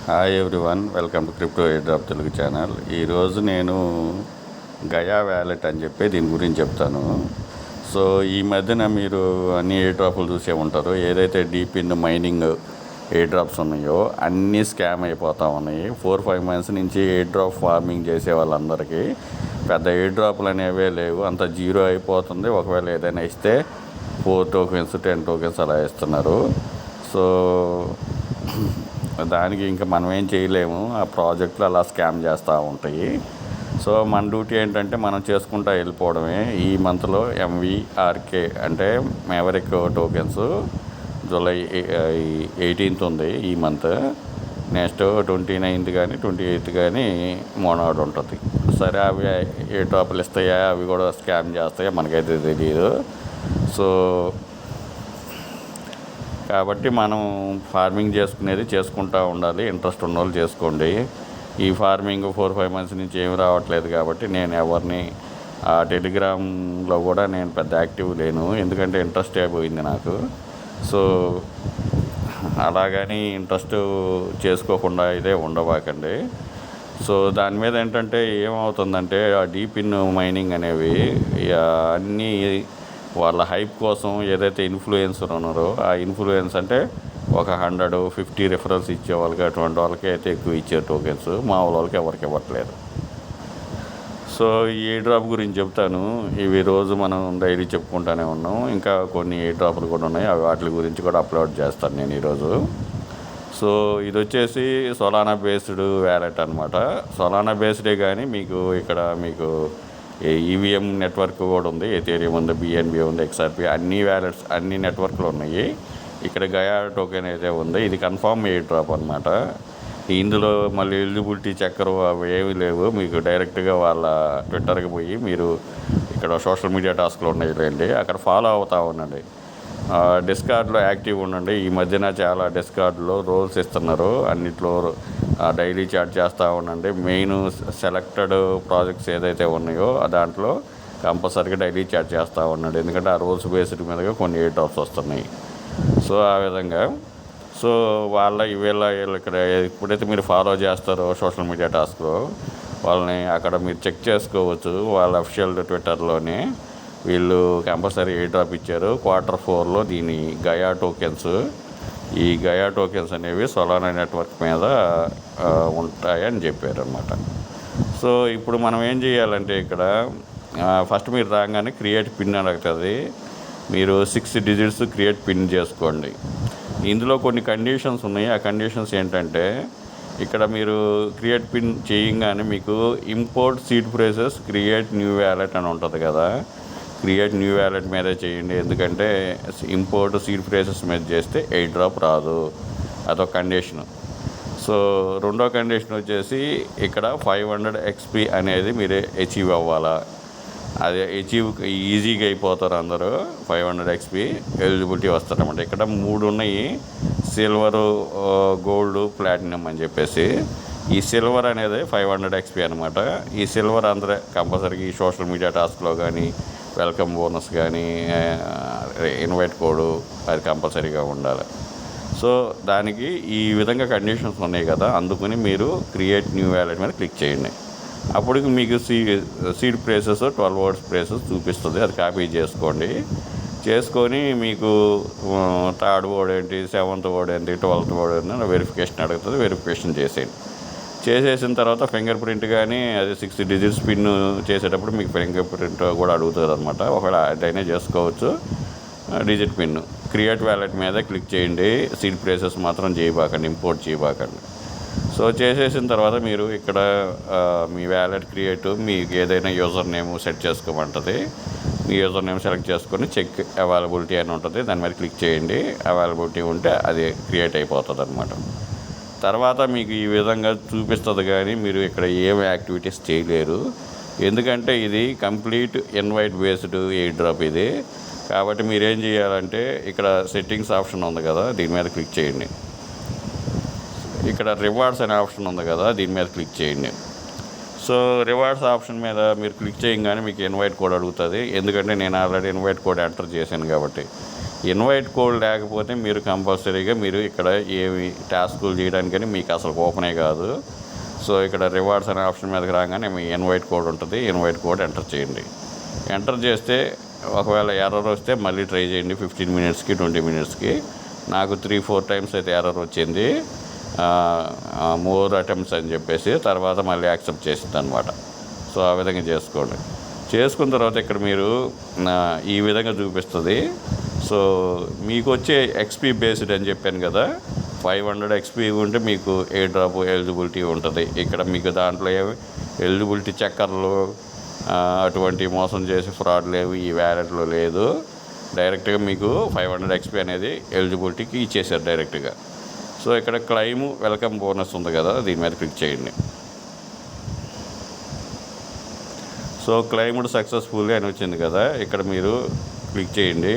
Hi everyone, welcome to crypto air drop Telugu channel. ఈరోజు నేను Gaya wallet అని చెప్పి దీని గురించి చెప్తాను. సో ఈ మధ్యన మీరు అన్ని ఎయిర్ డ్రాప్లు చూసే ఉంటారు. ఏదైతే deep in mining air drops ఉన్నాయో అన్నీ స్కామ్ అయిపోతూ ఉన్నాయి. 4-5 మంత్స్ నుంచి ఎయిర్ డ్రాప్ ఫార్మింగ్ చేసే వాళ్ళందరికీ పెద్ద ఎయిర్ డ్రాప్లు అనేవే లేవు, అంత జీరో అయిపోతుంది. ఒకవేళ ఏదైనా ఇస్తే 4 టోకెన్స్ 10 టోకెన్స్ అలా ఇస్తున్నారు. సో దానికి ఇంకా మనం ఏం చేయలేము, ఆ ప్రాజెక్టులు అలా స్కామ్ చేస్తూ ఉంటాయి. సో మన డ్యూటీ ఏంటంటే మనం చేసుకుంటూ వెళ్ళిపోవడమే. ఈ మంత్లో MVRK అంటే మేవరిక్ టోకెన్స్ జూలై 18th ఉంది ఈ మంత్. నెక్స్ట్ 29th కానీ 28th కానీ మోనాడ్ ఉంటుంది. సరే అవి ఏ టాపులు ఇస్తాయా, అవి కూడా స్కామ్ చేస్తాయా మనకైతే తెలియదు. సో కాబట్టి మనం ఫార్మింగ్ చేసుకుంటూ ఉండాలి. ఇంట్రెస్ట్ ఉన్న వాళ్ళు చేసుకోండి. ఈ ఫార్మింగ్ 4-5 మంత్స్ నుంచి ఏమి రావట్లేదు కాబట్టి నేను ఎవరిని ఆ టెలిగ్రామ్లో కూడా నేను పెద్ద యాక్టివ్ లేను, ఎందుకంటే ఇంట్రెస్ట్ అయిపోయింది నాకు. సో అలాగని ఇంట్రెస్ట్ చేసుకోకుండా ఇదే ఉండబాకండి. సో దాని మీద ఏంటంటే ఏమవుతుందంటే ఆ డీప్ ఇన్ మైనింగ్ అనేవి అన్నీ వాళ్ళ హైప్ కోసం ఏదైతే ఇన్ఫ్లుయెన్సర్ ఉన్నారో ఆ ఇన్ఫ్లుయెన్స్ అంటే ఒక 150 రిఫరల్స్ ఇచ్చే వాళ్ళకి, అటువంటి వాళ్ళకి అయితే ఎక్కువ ఇచ్చే టోకెన్స్, మామూలు వాళ్ళకి ఎవరికి ఇవ్వట్లేదు. సో ఈ ఎయిర్ డ్రాప్ గురించి చెప్తాను. ఇవి రోజు మనం డైలీ చెప్పుకుంటూనే ఉన్నాం. ఇంకా కొన్ని ఎయిర్ డ్రాప్లు కూడా ఉన్నాయి, అవి వాటి గురించి కూడా అప్లోడ్ చేస్తాను నేను ఈరోజు. సో ఇది వచ్చేసి సొలానా బేస్డ్ వ్యాలెట్ అనమాట. సొలానా బేస్డే కానీ మీకు ఈవీఎం నెట్వర్క్ కూడా ఉంది, ఎథేరియం ఉంది, BNB ఉంది, XRP, అన్ని వ్యాలెట్స్ అన్ని నెట్వర్క్లు ఉన్నాయి. ఇక్కడ గయా టోకెన్ అయితే ఉంది. ఇది కన్ఫామ్ ఎయిర్ డ్రాప్ అనమాట. ఇందులో మళ్ళీ ఎలిజిబిలిటీ చెక్కరు అవి ఏమీ లేవు. మీకు డైరెక్ట్గా వాళ్ళ ట్విట్టర్కి పోయి మీరు ఇక్కడ సోషల్ మీడియా టాస్క్లు ఉన్నాయి లేండి, అక్కడ ఫాలో అవుతూ ఉండండి. డిస్కార్డ్లో యాక్టివ్ ఉండండి. ఈ మధ్యన చాలా డిస్కార్డ్లో రోల్స్ ఇస్తున్నారు, అన్నిట్లో డైలీ చాట్ చేస్తూ ఉండండి. మెయిన్ సెలెక్టెడ్ ప్రాజెక్ట్స్ ఏదైతే ఉన్నాయో దాంట్లో కంపల్సరీగా డైలీ చాట్ చేస్తూ ఉండండి, ఎందుకంటే ఆ రోల్స్ బేస్డ్ మీదగా కొన్ని ఎయిర్ డ్రాప్స్ వస్తున్నాయి. సో ఆ విధంగా వీళ్ళ ఇక్కడ ఎప్పుడైతే మీరు ఫాలో చేస్తారో సోషల్ మీడియా టాస్క్లో వాళ్ళని అక్కడ మీరు చెక్ చేసుకోవచ్చు. వాళ్ళ అఫిషియల్ ట్విట్టర్లోనే వీళ్ళు కంపల్సరీ ఎయిర్ డ్రాప్ ఇచ్చారు. Q4లో దీని గయా టోకెన్స్, ఈ గయా టోకెన్స్ అనేవి సొలానా నెట్వర్క్ మీద ఉంటాయని చెప్పారు అన్నమాట. సో ఇప్పుడు మనం ఏం చేయాలంటే ఇక్కడ ఫస్ట్ మీరు రాగానే క్రియేట్ పిన్ అడుగుతుంది. మీరు 6 డిజిట్స్ క్రియేట్ పిన్ చేసుకోండి. ఇందులో కొన్ని కండిషన్స్ ఉన్నాయి. ఆ కండిషన్స్ ఏంటంటే ఇక్కడ మీరు క్రియేట్ పిన్ చేయగానే మీకు import seed phrases create new wallet అని ఉంటుంది కదా, క్రియేట్ న్యూ వ్యాలెట్ మీదే చేయండి. ఎందుకంటే ఇంపోర్ట్ సీడ్ ఫ్రేజెస్ మీద చేస్తే ఎయిర్ డ్రాప్ రాదు, అదొక కండిషను. సో రెండో కండిషన్ వచ్చేసి ఇక్కడ 500 XP అనేది మీరే అచీవ్ అవ్వాలా. అది అచీవ్ ఈజీగా అయిపోతారు అందరూ. 500 XP ఎలిజిబిలిటీ వస్తారన్నమాట. ఇక్కడ 3 ఉన్నాయి, సిల్వరు, గోల్డ్, ప్లాటినం అని చెప్పేసి. ఈ సిల్వర్ అనేది 500 XP అనమాట. ఈ సిల్వర్ అందరూ కంపల్సరీగా ఈ సోషల్ మీడియా టాస్క్లో కానీ వెల్కమ్ బోనస్ కానీ ఇన్వైట్ కోడ్ అది కంపల్సరీగా ఉండాలి. సో దానికి ఈ విధంగా కండిషన్స్ ఉన్నాయి కదా, అందుకని మీరు క్రియేట్ న్యూ వ్యాలెట్ మీద క్లిక్ చేయండి. అప్పటికి మీకు సీడ్ ప్రైసెస్ 12 వర్డ్స్ ప్రైసెస్ చూపిస్తుంది, అది కాపీ చేసుకొని మీకు 3rd వర్డ్ ఏంటి, 7th వర్డ్ ఏంటి, 12th వర్డ్ ఏంటి వెరిఫికేషన్ అడుగుతుంది. వెరిఫికేషన్ చేసేసిన తర్వాత ఫింగర్ ప్రింట్ కానీ అది 6 డిజిట్స్ పిన్ చేసేటప్పుడు మీకు ఫింగర్ ప్రింట్ కూడా అడుగుతుంది అనమాట. ఒకవేళ అదైనా చేసుకోవచ్చు. డిజిట్ పిన్ క్రియేట్ వ్యాలెట్ మీద క్లిక్ చేయండి. సీడ్ ప్రైసెస్ మాత్రం చేయబాకండి, ఇంపోర్ట్ చేయబాకండి. సో చేసేసిన తర్వాత మీరు ఇక్కడ మీ వ్యాలెట్ మీకు ఏదైనా యూజర్ నేమ్ సెట్ చేసుకోమంటుంది. మీ యూజర్ నేమ్ సెలెక్ట్ చేసుకొని చెక్ అవైలబిలిటీ అని ఉంటుంది, దాని మీద క్లిక్ చేయండి. అవైలబిలిటీ ఉంటే అది క్రియేట్ అయిపోతుంది అనమాట. తర్వాత మీకు ఈ విధంగా చూపిస్తుంది, కానీ మీరు ఇక్కడ ఏం యాక్టివిటీస్ చేయలేరు, ఎందుకంటే ఇది complete invite based air drop ఇది. కాబట్టి మీరేం చేయాలంటే ఇక్కడ సెట్టింగ్స్ ఆప్షన్ ఉంది కదా, దీని మీద క్లిక్ చేయండి. ఇక్కడ రివార్డ్స్ అనే ఆప్షన్ ఉంది కదా, దీని మీద క్లిక్ చేయండి. సో రివార్డ్స్ ఆప్షన్ మీద మీరు క్లిక్ చేయగానే మీకు ఇన్వైట్ కోడ్ అడుగుతుంది, ఎందుకంటే నేను ఆల్రెడీ ఇన్వైట్ కోడ్ ఎంటర్ చేశాను కాబట్టి. ఇన్వైట్ కోడ్ లేకపోతే మీరు కంపల్సరీగా మీరు ఇక్కడ ఏమి టాస్కులు చేయడానికని మీకు అసలు ఓపెనే కాదు. సో ఇక్కడ రివార్డ్స్ అనే ఆప్షన్ మీదకి రాగానే మీ ఇన్వైట్ కోడ్ ఉంటుంది. ఇన్వైట్ కోడ్ ఎంటర్ చేయండి. ఎంటర్ చేస్తే ఒకవేళ ఎర్రర్ వస్తే మళ్ళీ ట్రై చేయండి. 15 మినిట్స్కి 20 మినిట్స్కి. నాకు 3-4 టైమ్స్ అయితే ఎర్రర్ వచ్చింది. మోర్ అటెంప్ట్స్ అని చెప్పేసి తర్వాత మళ్ళీ యాక్సెప్ట్ చేసింది అనమాట. సో ఆ విధంగా చేసుకోండి. చేసుకున్న తర్వాత ఇక్కడ మీరు ఈ విధంగా చూపిస్తుంది. సో మీకు వచ్చే ఎక్స్పీ బేస్డ్ అని చెప్పాను కదా, 500 ఎక్స్పీ ఉంటే మీకు ఎయిర్ డ్రాప్ ఎలిజిబిలిటీ ఉంటుంది. ఇక్కడ మీకు దాంట్లో ఏమి ఎలిజిబిలిటీ చక్కర్లు అటువంటి మోసం చేసి ఫ్రాడ్ లేవు, ఈ వ్యాలెట్లో లేదు. డైరెక్ట్గా మీకు 500 ఎక్స్పీ అనేది ఎలిజిబిలిటీకి ఇచ్చేసారు డైరెక్ట్గా. సో ఇక్కడ క్లైమ్ వెల్కమ్ బోనస్ ఉంది కదా, దీని మీద క్లిక్ చేయండి. సో క్లైమ్డ్ సక్సెస్ఫుల్లీ అని వచ్చింది కదా, ఇక్కడ మీరు క్లిక్ చేయండి.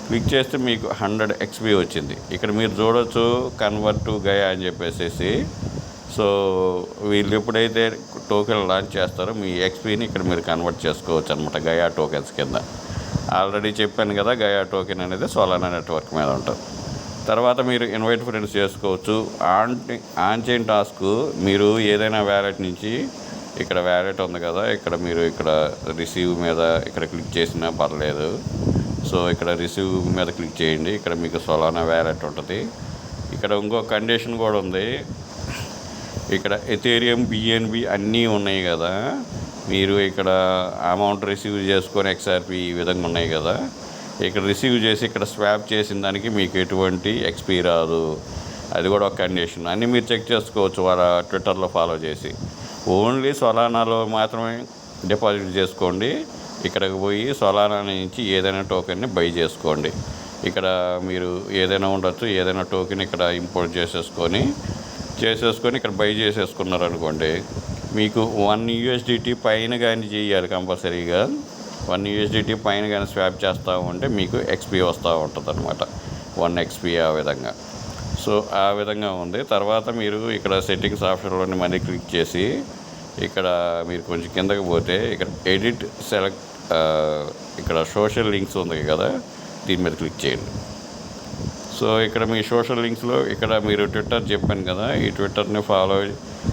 క్లిక్ చేస్తే మీకు 100 ఎక్స్పీ వచ్చింది. ఇక్కడ మీరు చూడవచ్చు కన్వర్ట్ టు గయా అని చెప్పేసి. సో వీళ్ళు ఎప్పుడైతే టోకెన్ లాంచ్ చేస్తారో మీ ఎక్స్పీని ఇక్కడ మీరు కన్వర్ట్ చేసుకోవచ్చు అనమాట గయా టోకెన్స్ కింద. ఆల్రెడీ చెప్పాను కదా, గయా టోకెన్ అనేది సోలానా నెట్వర్క్ మీద ఉంటుంది. తర్వాత మీరు ఇన్వైట్ ఫ్రెండ్స్ చేసుకోవచ్చు. ఆన్ చైన్ టాస్క్ మీరు ఏదైనా వ్యాలెట్ నుంచి, ఇక్కడ వ్యాలెట్ ఉంది కదా, ఇక్కడ మీరు ఇక్కడ రిసీవ్ మీద ఇక్కడ క్లిక్ చేసినా పర్లేదు. సో ఇక్కడ రిసీవ్ మీద క్లిక్ చేయండి. ఇక్కడ మీకు సోలానా వ్యాలెట్ ఉంటుంది. ఇక్కడ ఇంకో కండిషన్ కూడా ఉంది. ఇక్కడ ఎథేరియం, బిఎన్బి అన్నీ ఉన్నాయి కదా, మీరు ఇక్కడ అమౌంట్ రిసీవ్ చేసుకొని ఎక్స్ఆర్పి ఈ విధంగా ఉన్నాయి కదా, ఇక్కడ రిసీవ్ చేసి ఇక్కడ స్వాప్ చేసిన దానికి మీకు ఎటువంటి ఎక్స్పీ రాదు. అది కూడా ఒక కండిషన్. అన్నీ మీరు చెక్ చేసుకోవచ్చు వాళ్ళ ట్విట్టర్లో ఫాలో చేసి. ఓన్లీ సోలానాలో మాత్రమే డిపాజిట్ చేసుకోండి. ఇక్కడికి పోయి సోలానా నుంచి ఏదైనా టోకెన్ని బై చేసుకోండి. ఇక్కడ మీరు ఏదైనా ఉండొచ్చు, ఏదైనా టోకెన్ ఇక్కడ ఇంపోర్ట్ చేసేసుకొని ఇక్కడ బై చేసేసుకున్నారనుకోండి, మీకు 1 USDT పైన కానీ చేయాలి కంపల్సరీగా. 1 USDT పైన కానీ స్వాప్ చేస్తూ ఉంటే మీకు ఎక్స్పీ వస్తూ ఉంటుంది అనమాట, 1 ఎక్స్పీ ఆ విధంగా. సో ఆ విధంగా ఉంది. తర్వాత మీరు ఇక్కడ సెట్టింగ్స్ ఆప్షన్లోని మళ్ళీ క్లిక్ చేసి ఇక్కడ మీరు కొంచెం కిందకి పోతే ఇక్కడ ఎడిట్ సెలెక్ట్, ఇక్కడ సోషల్ లింక్స్ ఉంది కదా, దీని మీద క్లిక్ చేయండి. సో ఇక్కడ మీ సోషల్ లింక్స్లో ఇక్కడ మీరు ట్విట్టర్ చెప్పాను కదా, ఈ ట్విట్టర్ని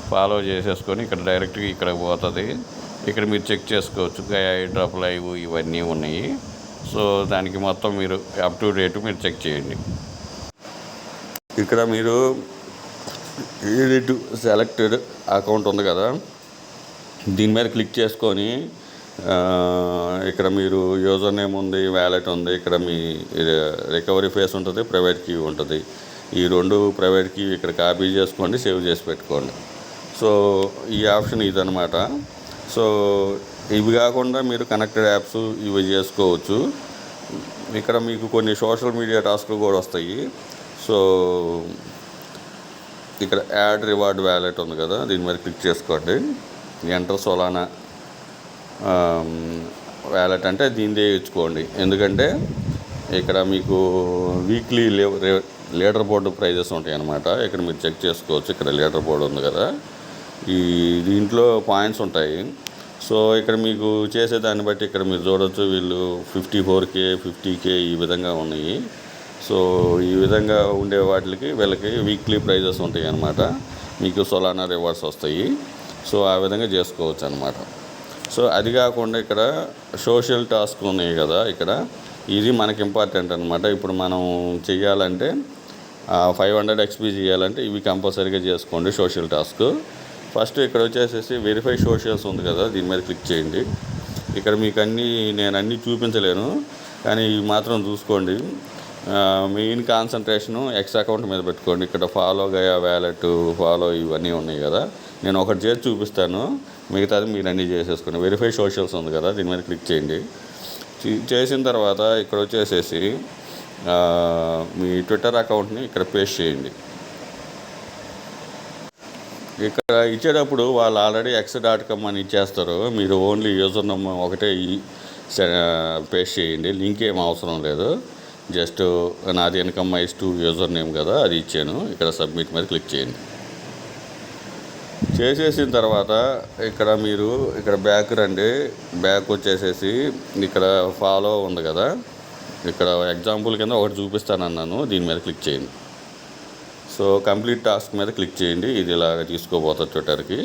ఫాలో చేసేసుకొని ఇక్కడ డైరెక్ట్గా ఇక్కడ పోతుంది. ఇక్కడ మీరు చెక్ చేసుకోవచ్చు గయా డ్రాప్ లైవ్ ఇవన్నీ ఉన్నాయి. సో దానికి మొత్తం మీరు అప్ టు డేట్ మీరు చెక్ చేయండి. ఇక్కడ మీరు ఎడిట్ సెలెక్టెడ్ అకౌంట్ ఉంది కదా, దీని మీద క్లిక్ చేసుకొని ఇక్కడ మీరు యూజర్ నేమ్ ఉంది, వ్యాలెట్ ఉంది, ఇక్కడ మీ రికవరీ ఫేస్ ఉంటుంది, ప్రైవేట్ కీ ఉంటుంది. ఈ 2 ప్రైవేట్ కీ ఇక్కడ కాపీ చేసుకోండి, సేవ్ చేసి పెట్టుకోండి. సో ఈ ఆప్షన్ ఇదనమాట. సో ఇవి కాకుండా మీరు కనెక్టెడ్ యాప్స్ ఇవి చేసుకోవచ్చు. ఇక్కడ మీకు కొన్ని సోషల్ మీడియా టాస్క్లు కూడా వస్తాయి. సో ఇక్కడ యాడ్ రివార్డ్ వ్యాలెట్ ఉంది కదా, దీని మీద క్లిక్ చేసుకోండి. ఎంటర్ సోలానా వ్యాలెట్ అంటే దీనిదే ఇచ్చుకోండి. ఎందుకంటే ఇక్కడ మీకు వీక్లీ లీడర్ బోర్డు ప్రైజెస్ ఉంటాయి అన్నమాట. ఇక్కడ మీరు చెక్ చేసుకోవచ్చు. ఇక్కడ లీడర్ బోర్డు ఉంది కదా, దీంట్లో పాయింట్స్ ఉంటాయి. సో ఇక్కడ మీకు చేసేదాన్ని బట్టి ఇక్కడ మీరు చూడవచ్చు, వీళ్ళు 54K 50K ఈ విధంగా ఉన్నాయి. సో ఈ విధంగా ఉండే వాటికి వీళ్ళకి వీక్లీ ప్రైజెస్ ఉంటాయి అన్నమాట. మీకు సోలానా రివార్డ్స్ వస్తాయి. సో ఆ విధంగా చేసుకోవచ్చు అన్నమాట. సో అది కాకుండా ఇక్కడ సోషల్ టాస్క్ ఉన్నాయి కదా, ఇక్కడ ఇది మనకి ఇంపార్టెంట్ అనమాట. ఇప్పుడు మనం చేయాలంటే 500 ఎక్స్పీ చేయాలంటే ఇవి కంపల్సరీగా చేసుకోండి సోషల్ టాస్క్. ఫస్ట్ ఇక్కడ వచ్చేసేసి వెరిఫై సోషల్స్ ఉంది కదా, దీని మీద క్లిక్ చేయండి. ఇక్కడ మీకు నేను అన్నీ చూపించలేను, కానీ ఇవి మాత్రం చూసుకోండి. మెయిన్ కాన్సన్ట్రేషను ఎక్స్ అకౌంట్ మీద పెట్టుకోండి. ఇక్కడ ఫాలో గయా వ్యాలెట్, ఫాలో ఇవన్నీ ఉన్నాయి కదా, నేను ఒకటి చేసి చూపిస్తాను, మిగతాది మీరు అన్నీ చేసేసుకోండి. వెరిఫై సోషల్స్ ఉంది కదా, దీని మీద క్లిక్ చేయండి. చేసిన తర్వాత ఇక్కడ వచ్చేసేసి మీ ట్విట్టర్ అకౌంట్ని ఇక్కడ పేస్ట్ చేయండి. ఇక్కడ ఇచ్చేటప్పుడు వాళ్ళు ఆల్రెడీ x.com అని ఇచ్చేస్తారు. మీరు ఓన్లీ యూజర్ నెంబర్ ఒకటే పేస్ట్ చేయండి, లింక్ ఏం అవసరం లేదు. జస్ట్ నాది ఇన్కమ్ మైస్2 యూజర్ నేమ్ కదా, అది ఇచ్చాను. ఇక్కడ సబ్మిట్ మీద క్లిక్ చేయండి. చేసేసిన తర్వాత ఇక్కడ మీరు ఇక్కడ బ్యాక్ రండి. బ్యాక్ వచ్చేసేసి ఇక్కడ ఫాలో ఉంది కదా, ఇక్కడ ఎగ్జాంపుల్ కింద ఒకటి చూపిస్తానన్నాను, దీని మీద క్లిక్ చేయండి. సో కంప్లీట్ టాస్క్ మీద క్లిక్ చేయండి. ఇది ఇలాగ తీసుకోబోతుంది ట్విట్టర్కి.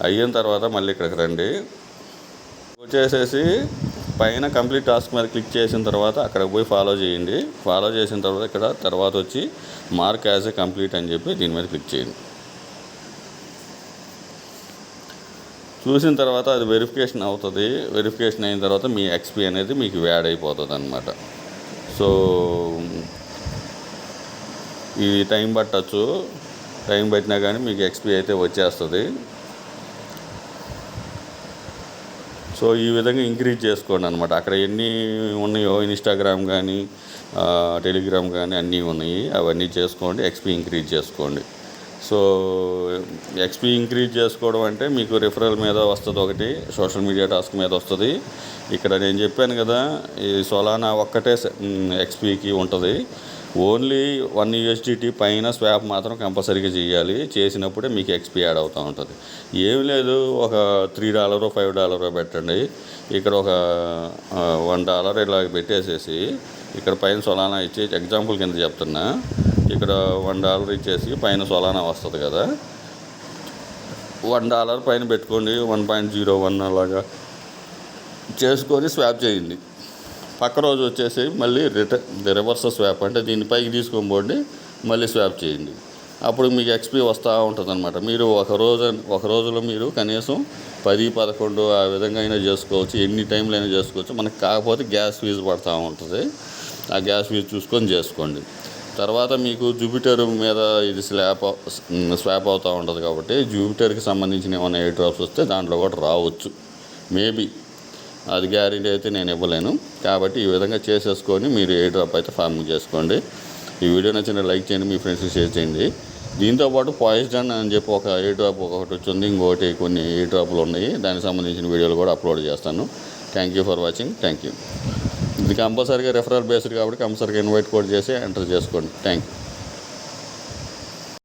అయిన తర్వాత మళ్ళీ ఇక్కడికి రండి. వచ్చేసేసి పైన కంప్లీట్ టాస్క్ మీద క్లిక్ చేసిన తర్వాత అక్కడ పోయి ఫాలో చేయండి. ఫాలో చేసిన తర్వాత ఇక్కడ తర్వాత వచ్చి మార్క్ యాజ్ ఏ కంప్లీట్ అని చెప్పి దీని మీద క్లిక్ చేయండి. చూసిన తర్వాత అది వెరిఫికేషన్ అవుతుంది. వెరిఫికేషన్ అయిన తర్వాత మీ ఎక్స్పీ అనేది మీకు యాడ్ అయిపోతుంది అన్నమాట. సో ఇది టైం పట్టచ్చు, టైం పట్టినా కానీ మీకు ఎక్స్పీ అయితే వచ్చేస్తుంది. సో ఈ విధంగా ఇంక్రీజ్ చేసుకోండి అనమాట. అక్కడ ఎన్ని ఉన్నాయో ఇన్స్టాగ్రామ్ కానీ టెలిగ్రామ్ కానీ అన్నీ ఉన్నాయి, అవన్నీ చేసుకోండి, ఎక్స్పీ ఇంక్రీజ్ చేసుకోండి. సో ఎక్స్పీ ఇంక్రీజ్ చేసుకోవడం అంటే మీకు రిఫరల్ మీద వస్తుంది, ఒకటి సోషల్ మీడియా టాస్క్ మీద వస్తుంది. ఇక్కడ నేను చెప్పాను కదా, ఈ సొలానా ఒక్కటే ఎక్స్పీకి ఉంటుంది. ఓన్లీ 1 USDT పైన స్వాప్ మాత్రం కంపల్సరీగా చేయాలి. చేసినప్పుడే మీకు ఎక్స్పీ యాడ్ అవుతూ ఉంటుంది. ఏమి లేదు, ఒక $3 $5 పెట్టండి. ఇక్కడ ఒక $1 ఇలా పెట్టేసేసి ఇక్కడ పైన సొలానా ఇచ్చి, ఎగ్జాంపుల్ కింద చెప్తున్నా, ఇక్కడ $1 ఇచ్చేసి పైన సొలానా వస్తుంది కదా, $1 పైన పెట్టుకోండి. 1.01 అలాగా చేసుకొని స్వాప్ చేయండి. పక్క రోజు వచ్చేసి మళ్ళీ రివర్స్ స్వాప్, అంటే దీన్ని పైకి తీసుకొని పోండి, మళ్ళీ స్వాప్ చేయండి. అప్పుడు మీకు ఎక్స్పీ వస్తూ ఉంటుంది అనమాట. మీరు ఒక రోజులో మీరు కనీసం 10-11 ఆ విధంగా అయినా చేసుకోవచ్చు, ఎన్ని టైంలో అయినా చేసుకోవచ్చు. మనకు కాకపోతే గ్యాస్ ఫీజు పడుతూ ఉంటుంది, ఆ గ్యాస్ ఫీజు చూసుకొని చేసుకోండి. తర్వాత మీకు జూపిటర్ మీద ఇది స్వాప్ అవుతూ ఉంటుంది కాబట్టి జూపిటర్కి సంబంధించిన ఏమైనా ఎయిర్ డ్రాప్స్ వస్తే దాంట్లో కూడా రావచ్చు, మేబీ. అది గ్యారెంటీ అయితే నేను ఇవ్వలేను. కాబట్టి ఈ విధంగా చేసేసుకొని మీరు ఎయిర్ డ్రాప్ అయితే ఫార్మింగ్ చేసుకోండి. ఈ వీడియో నచ్చిన లైక్ చేయండి, మీ ఫ్రెండ్స్కి షేర్ చేయండి. దీంతోపాటు పాయిజన్ అని చెప్పి ఒక ఎయిర్ డ్రాప్ ఒకటి వచ్చింది, ఇంకోటి కొన్ని ఎయిర్ డ్రాప్లు ఉన్నాయి, దానికి సంబంధించిన వీడియోలు కూడా అప్లోడ్ చేస్తాను. Thank you for watching. Thank you. ఇది కంపల్సరీగా రెఫరల్ బేస్డ్ కాబట్టి కంపల్సరీగా ఇన్వైట్ కోడ్ చేసి ఎంటర్ చేసుకోండి. Thank you.